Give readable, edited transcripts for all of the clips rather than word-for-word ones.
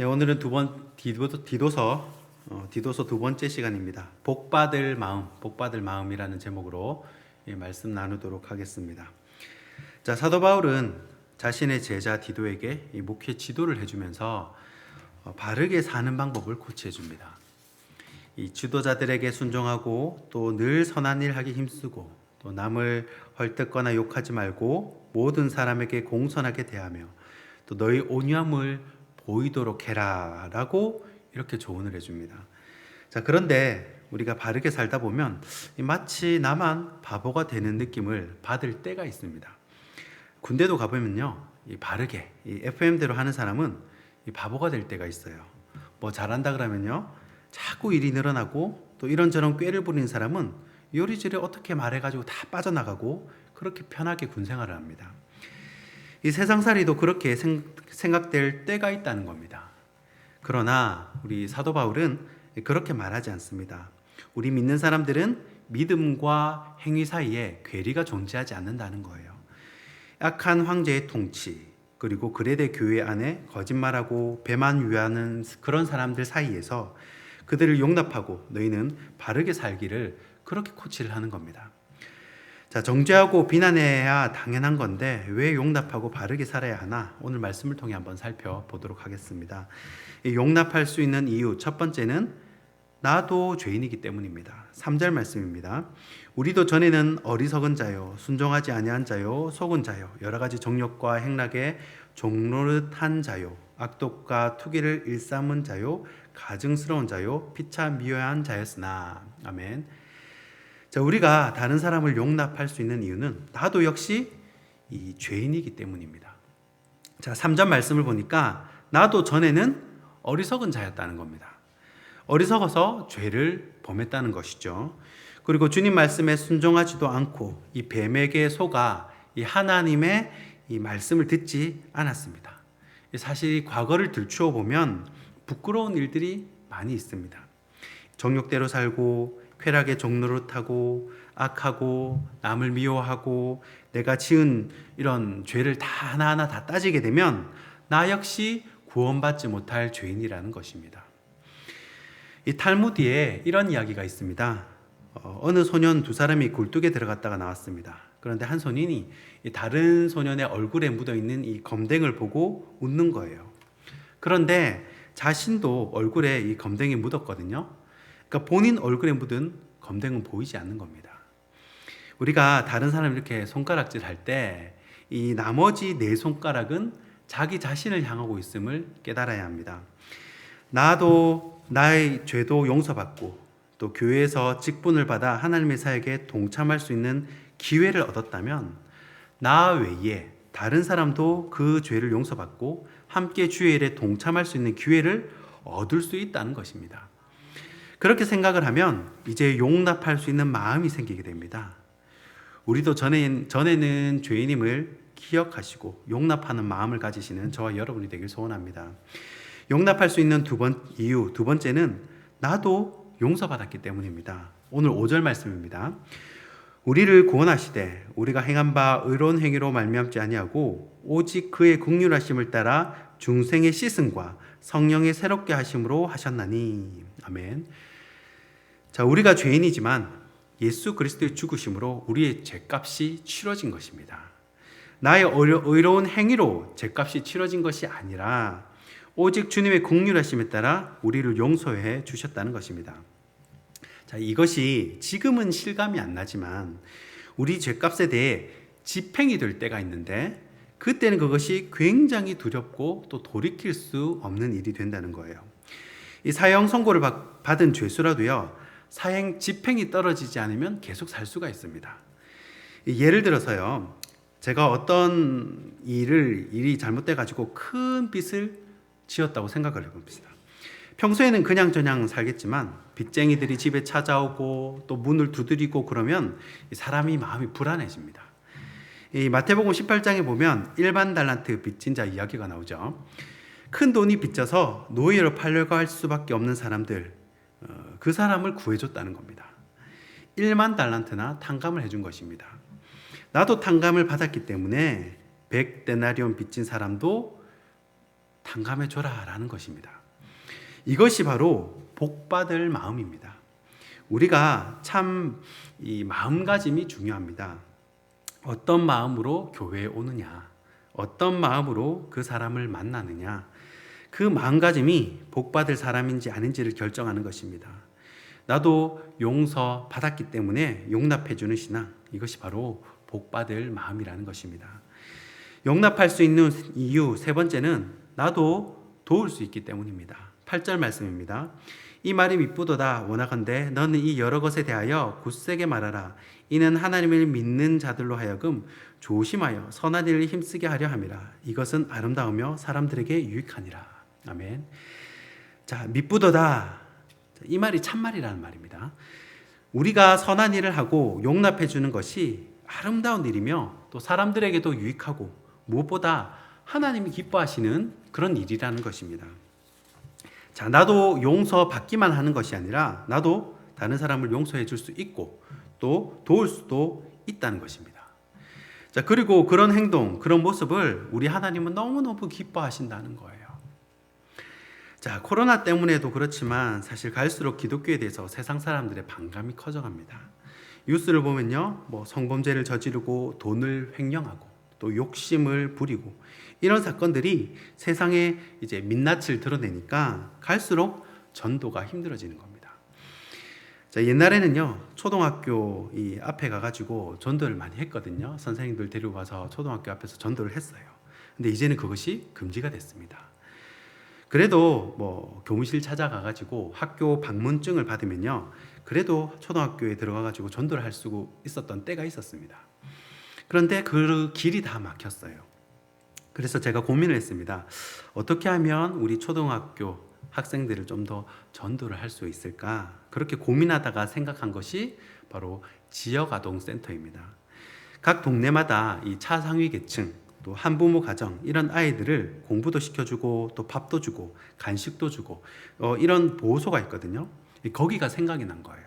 네, 오늘은 디도서 두 번째 시간입니다. 복받을 마음이라는 제목으로 말씀 나누도록 하겠습니다. 자, 사도 바울은 자신의 제자 디도에게 이 목회 지도를 해주면서 바르게 사는 방법을 코치해 줍니다. 이 지도자들에게 순종하고 또 늘 선한 일 하기 힘쓰고 또 남을 헐뜯거나 욕하지 말고 모든 사람에게 공손하게 대하며 또 너희 온유함을 보이도록 해라 라고 이렇게 조언을 해줍니다. 자, 그런데 우리가 바르게 살다 보면 마치 나만 바보가 되는 느낌을 받을 때가 있습니다. 군대도 가보면요, 이 바르게 이 FM대로 하는 사람은 이 바보가 될 때가 있어요. 뭐 잘한다 그러면요, 자꾸 일이 늘어나고 또 이런저런 꾀를 부리는 사람은 요리조리 어떻게 말해가지고 다 빠져나가고 그렇게 편하게 군생활을 합니다. 이 세상살이도 그렇게 생각될 때가 있다는 겁니다. 그러나 우리 사도 바울은 그렇게 말하지 않습니다. 우리 믿는 사람들은 믿음과 행위 사이에 괴리가 존재하지 않는다는 거예요. 악한 황제의 통치, 그리고 그레데 교회 안에 거짓말하고 배만 위하는 그런 사람들 사이에서 그들을 용납하고 너희는 바르게 살기를 그렇게 코치를 하는 겁니다. 자, 정죄하고 비난해야 당연한 건데 왜 용납하고 바르게 살아야 하나? 오늘 말씀을 통해 한번 살펴보도록 하겠습니다. 용납할 수 있는 이유 첫 번째는 나도 죄인이기 때문입니다. 3절 말씀입니다. 우리도 전에는 어리석은 자요, 순종하지 아니한 자요, 속은 자요, 여러 가지 정욕과 행락에 종노릇한 자요, 악독과 투기를 일삼은 자요, 가증스러운 자요, 피차 미워한 자였으나. 아멘. 자, 우리가 다른 사람을 용납할 수 있는 이유는 나도 역시 이 죄인이기 때문입니다. 자, 3절 말씀을 보니까 나도 전에는 어리석은 자였다는 겁니다. 어리석어서 죄를 범했다는 것이죠. 그리고 주님 말씀에 순종하지도 않고 이 뱀에게 속아 이 하나님의 이 말씀을 듣지 않았습니다. 사실 과거를 들추어 보면 부끄러운 일들이 많이 있습니다. 정욕대로 살고 쾌락에 종노릇하고 악하고 남을 미워하고 내가 지은 이런 죄를 다 하나하나 다 따지게 되면 나 역시 구원받지 못할 죄인이라는 것입니다. 이 탈무드에 이런 이야기가 있습니다. 어느 소년 두 사람이 굴뚝에 들어갔다가 나왔습니다. 그런데 한 소년이 다른 소년의 얼굴에 묻어있는 이 검댕을 보고 웃는 거예요. 그런데 자신도 얼굴에 이 검댕이 묻었거든요. 그러니까 본인 얼굴에 묻은 검댕은 보이지 않는 겁니다. 우리가 다른 사람 이렇게 손가락질 할 때 이 나머지 네 손가락은 자기 자신을 향하고 있음을 깨달아야 합니다. 나도 나의 죄도 용서받고 또 교회에서 직분을 받아 하나님의 사역에 동참할 수 있는 기회를 얻었다면 나 외에 다른 사람도 그 죄를 용서받고 함께 주의 일에 동참할 수 있는 기회를 얻을 수 있다는 것입니다. 그렇게 생각을 하면 이제 용납할 수 있는 마음이 생기게 됩니다. 우리도 전에는 죄인임을 기억하시고 용납하는 마음을 가지시는 저와 여러분이 되길 소원합니다. 용납할 수 있는 두 번째는 나도 용서받았기 때문입니다. 오늘 5절 말씀입니다. 우리를 구원하시되 우리가 행한 바 의로운 행위로 말미암지 아니하고 오직 그의 긍휼하심을 따라 중생의 씻음과 성령의 새롭게 하심으로 하셨나니. 아멘. 자, 우리가 죄인이지만 예수 그리스도의 죽으심으로 우리의 죄값이 치러진 것입니다. 나의 의로운 행위로 죄값이 치러진 것이 아니라 오직 주님의 긍휼하심에 따라 우리를 용서해 주셨다는 것입니다. 자, 이것이 지금은 실감이 안 나지만 우리 죄값에 대해 집행이 될 때가 있는데 그때는 그것이 굉장히 두렵고 또 돌이킬 수 없는 일이 된다는 거예요. 이 사형 선고를 받은 죄수라도요, 사형 집행이 떨어지지 않으면 계속 살 수가 있습니다. 예를 들어서요, 제가 어떤 일이 잘못돼 가지고 큰 빚을 지었다고 생각을 해봅시다. 평소에는 그냥저냥 살겠지만 빚쟁이들이 집에 찾아오고 또 문을 두드리고 그러면 사람이 마음이 불안해집니다. 이 마태복음 18장에 보면 일반 달란트 빚진 자 이야기가 나오죠. 큰 돈이 빚져서 노예로 팔려고 할 수밖에 없는 사람들, 그 사람을 구해줬다는 겁니다. 1만 달란트나 탕감을 해준 것입니다. 나도 탕감을 받았기 때문에 100데나리온 빚진 사람도 탕감해 줘라라는 것입니다. 이것이 바로 복받을 마음입니다. 우리가 참 이 마음가짐이 중요합니다. 어떤 마음으로 교회에 오느냐, 어떤 마음으로 그 사람을 만나느냐, 그 마음가짐이 복받을 사람인지 아닌지를 결정하는 것입니다. 나도 용서 받았기 때문에 용납해 주는 신앙, 이것이 바로 복받을 마음이라는 것입니다. 용납할 수 있는 이유 세 번째는 나도 도울 수 있기 때문입니다. 8절 말씀입니다. 이 말이 미쁘도다 원하건대 너는 이 여러 것에 대하여 굳세게 말하라. 이는 하나님을 믿는 자들로 하여금 조심하여 선한 일을 힘쓰게 하려 함이라. 이것은 아름다우며 사람들에게 유익하니라. 아멘. 자, 미쁘도다. 이 말이 참말이라는 말입니다. 우리가 선한 일을 하고 용납해 주는 것이 아름다운 일이며 또 사람들에게도 유익하고 무엇보다 하나님이 기뻐하시는 그런 일이라는 것입니다. 자, 나도 용서받기만 하는 것이 아니라 나도 다른 사람을 용서해 줄 수 있고 또 도울 수도 있다는 것입니다. 자, 그리고 그런 행동, 그런 모습을 우리 하나님은 너무너무 기뻐하신다는 거예요. 자, 코로나 때문에도 그렇지만 사실 갈수록 기독교에 대해서 세상 사람들의 반감이 커져갑니다. 뉴스를 보면요, 성범죄를 저지르고 돈을 횡령하고 또 욕심을 부리고 이런 사건들이 세상에 이제 민낯을 드러내니까 갈수록 전도가 힘들어지는 겁니다. 자, 옛날에는요, 초등학교 이 앞에 가가지고 전도를 많이 했거든요. 선생님들 데리고 가서 초등학교 앞에서 전도를 했어요. 근데 이제는 그것이 금지가 됐습니다. 그래도 교무실 찾아가가지고 학교 방문증을 받으면요, 그래도 초등학교에 들어가가지고 전도를 할 수 있었던 때가 있었습니다. 그런데 그 길이 다 막혔어요. 그래서 제가 고민을 했습니다. 어떻게 하면 우리 초등학교 학생들을 좀 더 전도를 할 수 있을까? 그렇게 고민하다가 생각한 것이 바로 지역아동센터입니다. 각 동네마다 이 차상위 계층, 또 한부모 가정 이런 아이들을 공부도 시켜주고 또 밥도 주고 간식도 주고 이런 보호소가 있거든요. 거기가 생각이 난 거예요.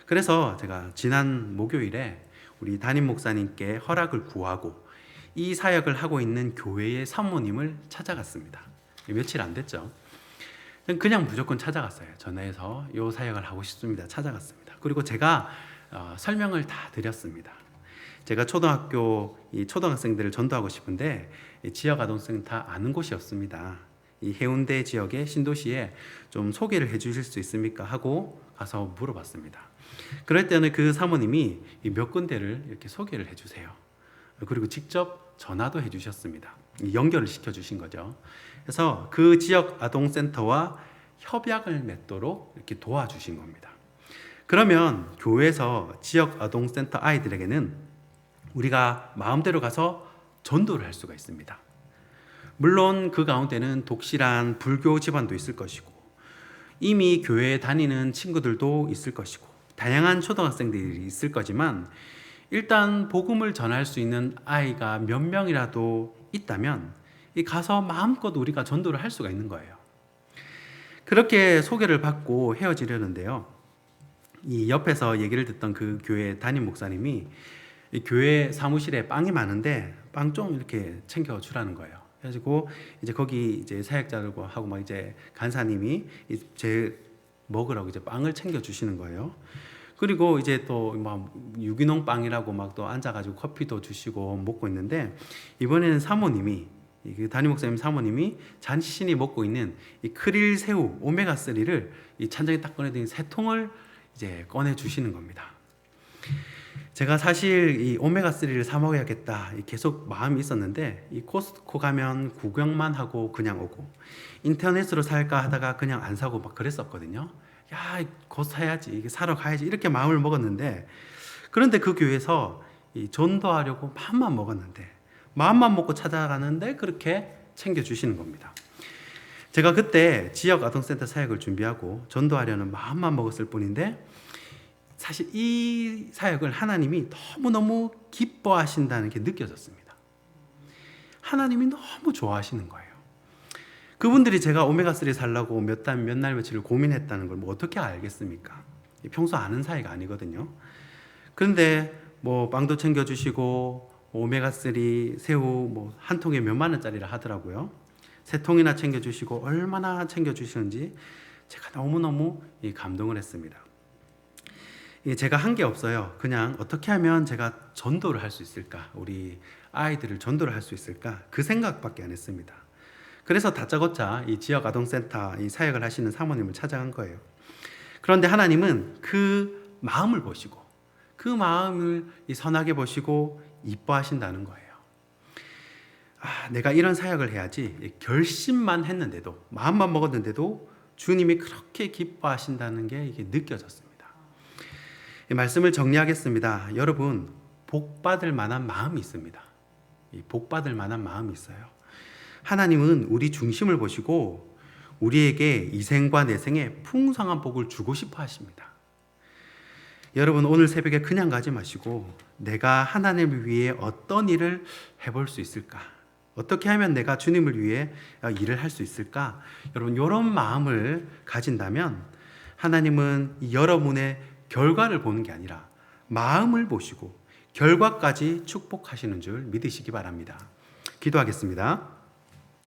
그래서 제가 지난 목요일에 우리 담임 목사님께 허락을 구하고 이 사역을 하고 있는 교회의 사모님을 찾아갔습니다. 며칠 안 됐죠. 그냥 무조건 찾아갔어요. 전화해서 이 사역을 하고 싶습니다. 찾아갔습니다. 그리고 제가 설명을 다 드렸습니다. 제가 초등학생들을 전도하고 싶은데 지역 아동센터 아는 곳이 없습니다. 이 해운대 지역의 신도시에 좀 소개를 해주실 수 있습니까? 하고 가서 물어봤습니다. 그럴 때는 그 사모님이 몇 군데를 이렇게 소개를 해주세요. 그리고 직접 전화도 해주셨습니다. 연결을 시켜주신 거죠. 그래서 그 지역 아동센터와 협약을 맺도록 이렇게 도와주신 겁니다. 그러면 교회에서 지역 아동센터 아이들에게는 우리가 마음대로 가서 전도를 할 수가 있습니다. 물론 그 가운데는 독실한 불교 집안도 있을 것이고 이미 교회에 다니는 친구들도 있을 것이고 다양한 초등학생들이 있을 거지만 일단 복음을 전할 수 있는 아이가 몇 명이라도 있다면 가서 마음껏 우리가 전도를 할 수가 있는 거예요. 그렇게 소개를 받고 헤어지려는데요. 이 옆에서 얘기를 듣던 그 교회 담임 목사님이 이 교회 사무실에 빵이 많은데 빵 좀 이렇게 챙겨 주라는 거예요. 그래가지고 이제 거기 이제 사역자들과 하고 막 이제 간사님이 제 먹으라고 이제 빵을 챙겨 주시는 거예요. 그리고 이제 또 막 유기농 빵이라고 막 또 앉아가지고 커피도 주시고 먹고 있는데 이번에는 사모님이 그 담임 목사님 사모님이 자신이 먹고 있는 이 크릴 새우 오메가 3를 이 찬장에 딱 꺼내더니 3통을 이제 꺼내 주시는 겁니다. 제가 사실 이 오메가 3를 사 먹어야겠다 계속 마음이 있었는데 이 코스트코 가면 구경만 하고 그냥 오고 인터넷으로 살까 하다가 그냥 안 사고 막 그랬었거든요. 야, 곧 사야지, 이게 사러 가야지 이렇게 마음을 먹었는데 그런데 그 교회에서 이 전도하려고 마음만 먹었는데 마음만 먹고 찾아가는데 그렇게 챙겨주시는 겁니다. 제가 그때 지역 아동센터 사역을 준비하고 전도하려는 마음만 먹었을 뿐인데 사실 이 사역을 하나님이 너무너무 기뻐하신다는 게 느껴졌습니다. 하나님이 너무 좋아하시는 거예요. 그분들이 제가 오메가3 살라고 몇 날 며칠을 고민했다는 걸 어떻게 알겠습니까? 평소 아는 사이가 아니거든요. 그런데 빵도 챙겨주시고 오메가3 새우 한 통에 몇만 원짜리라 하더라고요. 세 통이나 챙겨주시고 얼마나 챙겨주시는지 제가 너무너무 감동을 했습니다. 제가 한 게 없어요. 그냥 어떻게 하면 제가 전도를 할 수 있을까? 우리 아이들을 전도를 할 수 있을까? 그 생각밖에 안 했습니다. 그래서 다짜고짜 이 지역 아동센터 이 사역을 하시는 사모님을 찾아간 거예요. 그런데 하나님은 그 마음을 보시고 그 마음을 선하게 보시고 이뻐하신다는 거예요. 내가 이런 사역을 해야지 결심만 했는데도 마음만 먹었는데도 주님이 그렇게 기뻐하신다는 게 이게 느껴졌습니다. 이 말씀을 정리하겠습니다. 여러분, 복 받을 만한 마음이 있습니다. 복 받을 만한 마음이 있어요. 하나님은 우리 중심을 보시고 우리에게 이생과 내생에 풍성한 복을 주고 싶어 하십니다. 여러분, 오늘 새벽에 그냥 가지 마시고 내가 하나님을 위해 어떤 일을 해볼 수 있을까? 어떻게 하면 내가 주님을 위해 일을 할 수 있을까? 여러분, 이런 마음을 가진다면 하나님은 여러분의 결과를 보는 게 아니라 마음을 보시고 결과까지 축복하시는 줄 믿으시기 바랍니다. 기도하겠습니다.